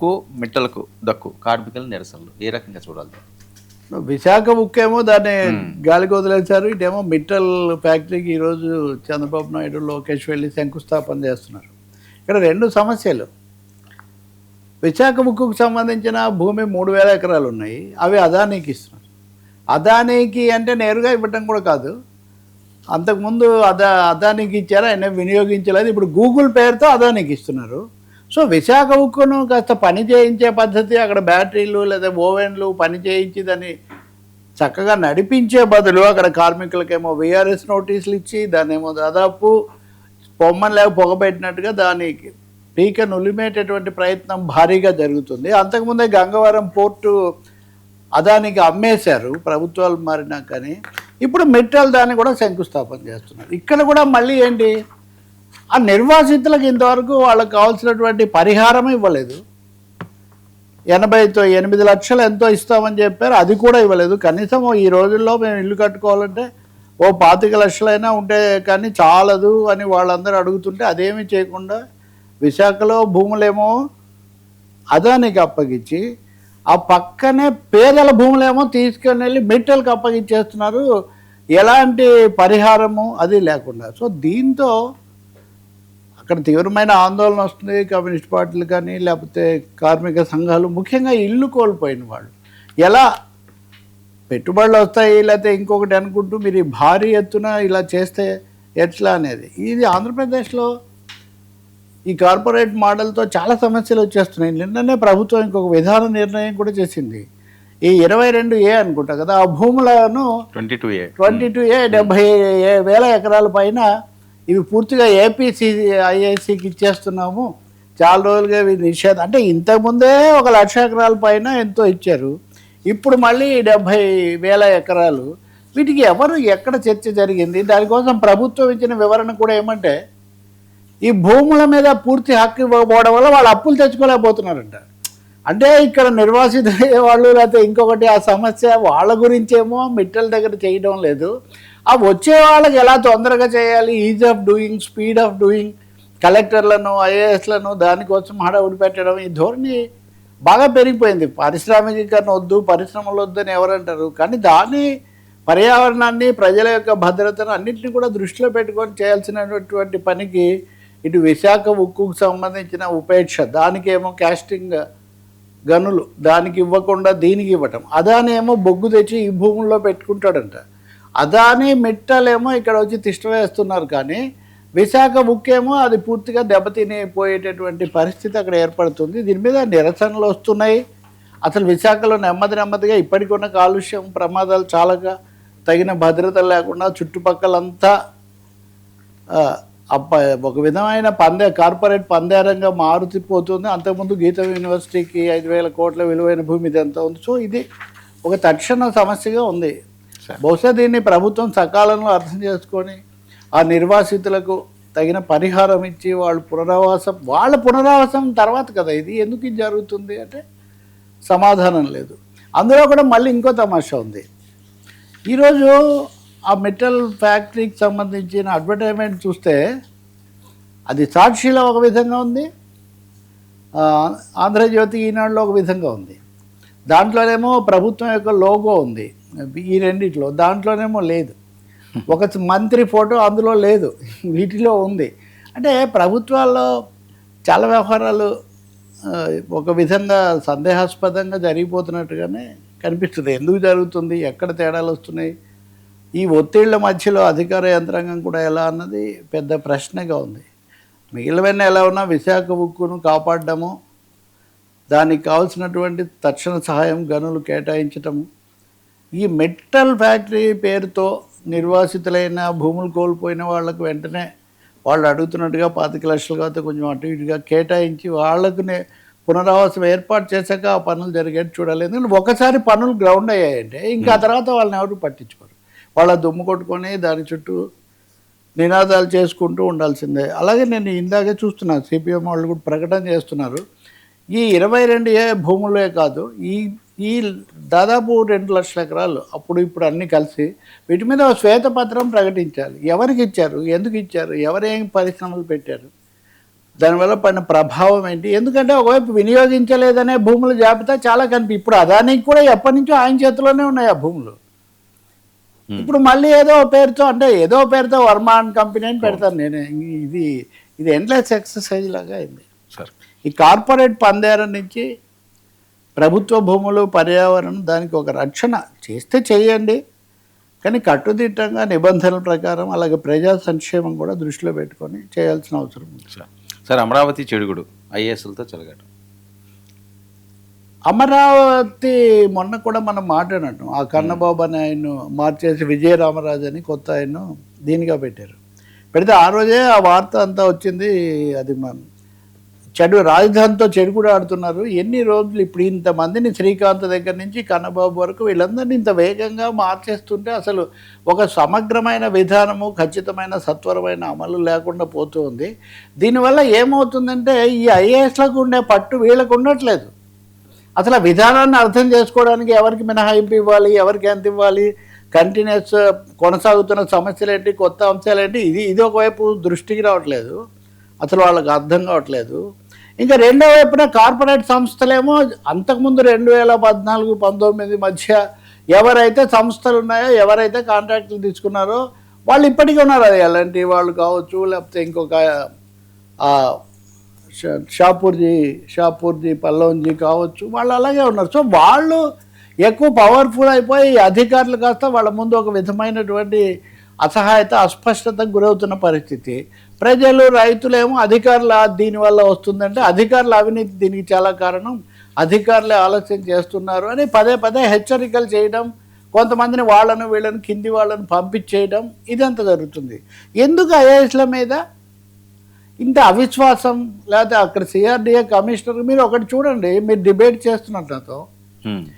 ఉక్కు మిట్టలకు దక్కు కార్మికుల నిరసనలు ఏ రకంగా చూడాలి? విశాఖ ఉక్కేమో దాన్ని గాలికి వదిలేశారు. ఇటేమో మిట్టల్ ఫ్యాక్టరీకి ఈరోజు చంద్రబాబు నాయుడు లోకేష్ వెళ్ళి శంకుస్థాపన చేస్తున్నారు. ఇక్కడ రెండు సమస్యలు. విశాఖ ఉక్కుకు సంబంధించిన భూమి 3,000 ఎకరాలు ఉన్నాయి. అవి అదానీకి ఇస్తున్నారు. అదానీకి అంటే నేరుగా ఇవ్వటం కూడా కాదు, అంతకుముందు అదానీకి ఇచ్చారు, ఆయన వినియోగించలేదు. ఇప్పుడు గూగుల్ పేరుతో అదానీకి ఇస్తున్నారు. సో విశాఖ ఉక్కును కాస్త పని చేయించే పద్ధతి, అక్కడ బ్యాటరీలు లేదా ఓవెన్లు పని చేయించి దాన్ని చక్కగా నడిపించే బదులు అక్కడ కార్మికులకేమో విఆర్ఎస్ నోటీసులు ఇచ్చి దాన్నేమో దాదాపు పొమ్మని లేక పొగబెట్టినట్టుగా దానికి పీక నులిమేటటువంటి ప్రయత్నం భారీగా జరుగుతుంది. అంతకుముందే గంగవరం పోర్టు అదానికి అమ్మేశారు ప్రభుత్వాలు మారినా, కానీ ఇప్పుడు మిట్టల్ దాన్ని కూడా శంకుస్థాపన చేస్తున్నారు. ఇక్కడ కూడా మళ్ళీ ఏంటి, ఆ నిర్వాసితులకు ఇంతవరకు వాళ్ళకి కావాల్సినటువంటి పరిహారం ఇవ్వలేదు. 8 లక్షలు ఎంతో ఇస్తామని చెప్పారు, అది కూడా ఇవ్వలేదు. కనీసం ఈ రోజుల్లో మేము ఇల్లు కట్టుకోవాలంటే 25 లక్షలైనా ఉంటే కానీ చాలదు అని వాళ్ళందరూ అడుగుతుంటే అదేమీ చేయకుండా విశాఖలో భూములేమో అదానికి అప్పగించి ఆ పక్కనే పేదల భూములేమో తీసుకొని వెళ్ళి మిట్టల్కి అప్పగించేస్తున్నారు. ఎలాంటి పరిహారము అది లేకుండా. సో దీంతో అక్కడ తీవ్రమైన ఆందోళన వస్తుంది. కమ్యూనిస్ట్ పార్టీలు కానీ లేకపోతే కార్మిక సంఘాలు, ముఖ్యంగా ఇల్లు కోల్పోయిన వాళ్ళు ఎలా పెట్టుబడులు వస్తాయి లేకపోతే ఇంకొకటి అనుకుంటూ మీరు భారీ ఎత్తున ఇలా చేస్తే ఎట్లా అనేది. ఇది ఆంధ్రప్రదేశ్లో ఈ కార్పొరేట్ మోడల్తో చాలా సమస్యలు వచ్చేస్తున్నాయి. నిన్ననే ప్రభుత్వం ఇంకొక విధాన నిర్ణయం కూడా చేసింది. ఈ 22A అనుకుంటా కదా, ఆ భూములను 22A 70,000 ఎకరాల పైన ఇవి పూర్తిగా ఏపీఐఐసికి ఇచ్చేస్తున్నాము, చాలా రోజులుగా ఇవి నిషేధం. అంటే ఇంతకుముందే 1,00,000 ఎకరాల పైన ఎంతో ఇచ్చారు, ఇప్పుడు మళ్ళీ 70,000 ఎకరాలు. వీటికి ఎవరు ఎక్కడ చర్చ జరిగింది? దానికోసం ప్రభుత్వం ఇచ్చిన వివరణ కూడా ఏమంటే, ఈ భూముల మీద పూర్తి హక్కు ఇవ్వకపోవడం వల్ల వాళ్ళు అప్పులు తెచ్చుకోలేకపోతున్నారంట. అంటే ఇక్కడ నిర్వాసిత వాళ్ళు లేకపోతే ఇంకొకటి ఆ సమస్య వాళ్ళ గురించేమో మిట్టల్ దగ్గర చేయడం లేదు, ఆ వచ్చే వాళ్ళకి ఎలా తొందరగా చేయాలి, is of doing, speed of doing, కలెక్టర్లను ఐఏఎస్లను దానికోసం హడావుడి పెట్టడం, ఈ ధోరణి బాగా పెరిగిపోయింది. పారిశ్రామికీకరణ వద్దు, పరిశ్రమలు వద్దు అని ఎవరంటారు, కానీ దాన్ని పర్యావరణాన్ని ప్రజల యొక్క భద్రతను అన్నింటినీ కూడా దృష్టిలో పెట్టుకొని చేయాల్సినటువంటి పనికి ఇటు విశాఖ ఉక్కుకు సంబంధించిన ఉపేక్ష, దానికేమో కాస్టింగ్ గనులు దానికి ఇవ్వకుండా దీనికి ఇవ్వటం, అదానేమో బొగ్గు తెచ్చి ఈ భూముల్లో పెట్టుకుంటాడంట, అదాని మిట్టలేమో ఇక్కడ వచ్చి తిష్ట వేస్తున్నారు. కానీ విశాఖ ఉక్కేమో అది పూర్తిగా దెబ్బతినిపోయేటటువంటి పరిస్థితి అక్కడ ఏర్పడుతుంది. దీని మీద నిరసనలు వస్తున్నాయి. అసలు విశాఖలో నెమ్మదిగా ఇప్పటికున్న కాలుష్యం ప్రమాదాలు చాలాగా, తగిన భద్రత లేకుండా చుట్టుపక్కలంతా ఒక విధమైన కార్పొరేట్ పందేరంగా మారుతిపోతుంది. అంతకుముందు గీత యూనివర్సిటీకి 5,000 కోట్ల విలువైన భూమి ఇదంతా ఉంది. సో ఇది ఒక తక్షణ సమస్యగా ఉంది. బహుశా దీన్ని ప్రభుత్వం సకాలంలో అర్థం చేసుకొని ఆ నిర్వాసితులకు తగిన పరిహారం ఇచ్చి వాళ్ళ పునరావాసం తర్వాత కదా ఇది, ఎందుకు ఇది జరుగుతుంది అంటే సమాధానం లేదు. అందులో కూడా మళ్ళీ ఇంకో తమాషా ఉంది. ఈరోజు ఆ మిట్టల్ ఫ్యాక్టరీకి సంబంధించిన అడ్వర్టైజ్మెంట్ చూస్తే అది సాక్షిలో ఒక విధంగా ఉంది, ఆంధ్రజ్యోతి ఈనాడులో ఒక విధంగా ఉంది. దాంట్లోనేమో ప్రభుత్వం యొక్క లోగో ఉంది, ఈ రెండిట్లో దాంట్లోనేమో లేదు. ఒక మంత్రి ఫోటో అందులో లేదు, వీటిలో ఉంది. అంటే ప్రభుత్వాల్లో చాలా వ్యవహారాలు ఒక విధంగా సందేహాస్పదంగా జరిగిపోతున్నట్టుగానే కనిపిస్తుంది. ఎందుకు జరుగుతుంది, ఎక్కడ తేడాలు వస్తున్నాయి, ఈ ఒత్తిళ్ల మధ్యలో అధికార యంత్రాంగం కూడా ఎలా అన్నది పెద్ద ప్రశ్నగా ఉంది. మిగిలినవన్నీ ఎలా ఉన్నా విశాఖ ఉక్కును కాపాడడము, దానికి కావాల్సినటువంటి తక్షణ సహాయం గనులు కేటాయించటము, ఈ మెటల్ ఫ్యాక్టరీ పేరుతో నిర్వాసితులైన భూములు కోల్పోయిన వాళ్ళకు వెంటనే వాళ్ళు అడుగుతున్నట్టుగా 25 లక్షలు కాకపోతే కొంచెం అటు ఇటుగా కేటాయించి వాళ్ళకు పునరావాసం ఏర్పాటు చేశాక ఆ పనులు జరిగేట్టు చూడాలి. ఎందుకంటే ఒకసారి పనులు గ్రౌండ్ అయ్యాయంటే ఇంకా తర్వాత వాళ్ళని ఎవరు పట్టించుకోరు. వాళ్ళ దుమ్ము కొట్టుకొని దాని చుట్టూ నినాదాలు చేసుకుంటూ ఉండాల్సిందే. అలాగే నేను ఇందాకే చూస్తున్నాను, సిపిఎం వాళ్ళు కూడా ప్రకటన చేస్తున్నారు, ఈ 22A భూములే కాదు, ఈ దాదాపు 2 లక్షల ఎకరాలు అప్పుడు ఇప్పుడు అన్నీ కలిసి వీటి మీద శ్వేతపత్రం ప్రకటించాలి. ఎవరికి ఇచ్చారు, ఎందుకు ఇచ్చారు, ఎవరేం పరిశ్రమలు పెట్టారు, దానివల్ల పడిన ప్రభావం ఏంటి? ఎందుకంటే ఒకవైపు వినియోగించలేదనే భూముల జాబితా చాలా ఇప్పుడు అదానికి కూడా ఎప్పటి నుంచో ఆయన చేతిలోనే ఉన్నాయి ఆ భూములు. ఇప్పుడు మళ్ళీ ఏదో పేరుతో వర్మ అండ్ కంపెనీ అని పెడతాను నేను. ఇది ఎండ్లెస్ ఎక్సర్సైజ్ లాగా అయింది. ఈ కార్పొరేట్ పందేరం నుంచి ప్రభుత్వ భూములు, పర్యావరణం, దానికి ఒక రక్షణ చేస్తే చేయండి, కానీ కట్టుదిట్టంగా నిబంధనల ప్రకారం, అలాగే ప్రజా సంక్షేమం కూడా దృష్టిలో పెట్టుకొని చేయాల్సిన అవసరం ఉంది. సార్, అమరావతి చెడుగుడు ఐఏఎస్లతో చెలగాడు. అమరావతి మొన్న కూడా మనం మాట్లాడినట్టు ఆ కన్నబాబు అని ఆయన మార్చేసి విజయరామరాజు అని కొత్త ఆయన దీనిగా పెట్టారు. పెడితే ఆ రోజే ఆ వార్త అంతా వచ్చింది. అది రాజధానితో చెడు కూడా ఆడుతున్నారు. ఎన్ని రోజులు ఇప్పుడు ఇంతమందిని శ్రీకాంత్ దగ్గర నుంచి కన్నబాబు వరకు వీళ్ళందరినీ ఇంత వేగంగా మార్చేస్తుంటే అసలు ఒక సమగ్రమైన విధానము, ఖచ్చితమైన సత్వరమైన అమలు లేకుండా పోతూ ఉంది. దీనివల్ల ఏమవుతుందంటే ఈ ఐఏఎస్లకు ఉండే పట్టు వీళ్ళకు ఉండట్లేదు. అసలు ఆ విధానాన్ని అర్థం చేసుకోవడానికి ఎవరికి మినహాయింపు ఇవ్వాలి, ఎవరికి ఎంత ఇవ్వాలి, కంటిన్యూస్ కొనసాగుతున్న సమస్యలు ఏంటి, కొత్త అంశాలు ఏంటి, ఇది ఒకవైపు దృష్టికి రావట్లేదు, అసలు వాళ్ళకి అర్థం కావట్లేదు. ఇంకా రెండో వైపున కార్పొరేట్ సంస్థలేమో అంతకుముందు 2014-19 మధ్య ఎవరైతే సంస్థలు ఉన్నాయో, ఎవరైతే కాంట్రాక్టులు తీసుకున్నారో వాళ్ళు ఇప్పటికీ ఉన్నారు. అది ఎలాంటి వాళ్ళు కావచ్చు, లేకపోతే ఇంకొక షాపూర్జీ పల్లవంజీ కావచ్చు, వాళ్ళు అలాగే ఉన్నారు. సో వాళ్ళు ఎక్కువ పవర్ఫుల్ అయిపోయి అధికారులు కాస్త వాళ్ళ ముందు ఒక విధమైనటువంటి అసహాయత, అస్పష్టతకు గురవుతున్న పరిస్థితి. ప్రజలు, రైతులేమో అధికారులు దీనివల్ల వస్తుందంటే అధికారుల అవినీతి దీనికి చాలా కారణం, అధికారులే ఆలస్యం చేస్తున్నారు అని పదే హెచ్చరికలు చేయడం, కొంతమందిని వీళ్ళని కింది వాళ్ళని పంపించేయడం, ఇదంతా జరుగుతుంది. ఎందుకు ఐఏఎస్ల మీద ఇంత అవిశ్వాసం? లేకపోతే అక్కడ సిఆర్డిఏ కమిషనర్ మీరు ఒకటి చూడండి, మీరు డిబేట్ చేస్తున్నట్టు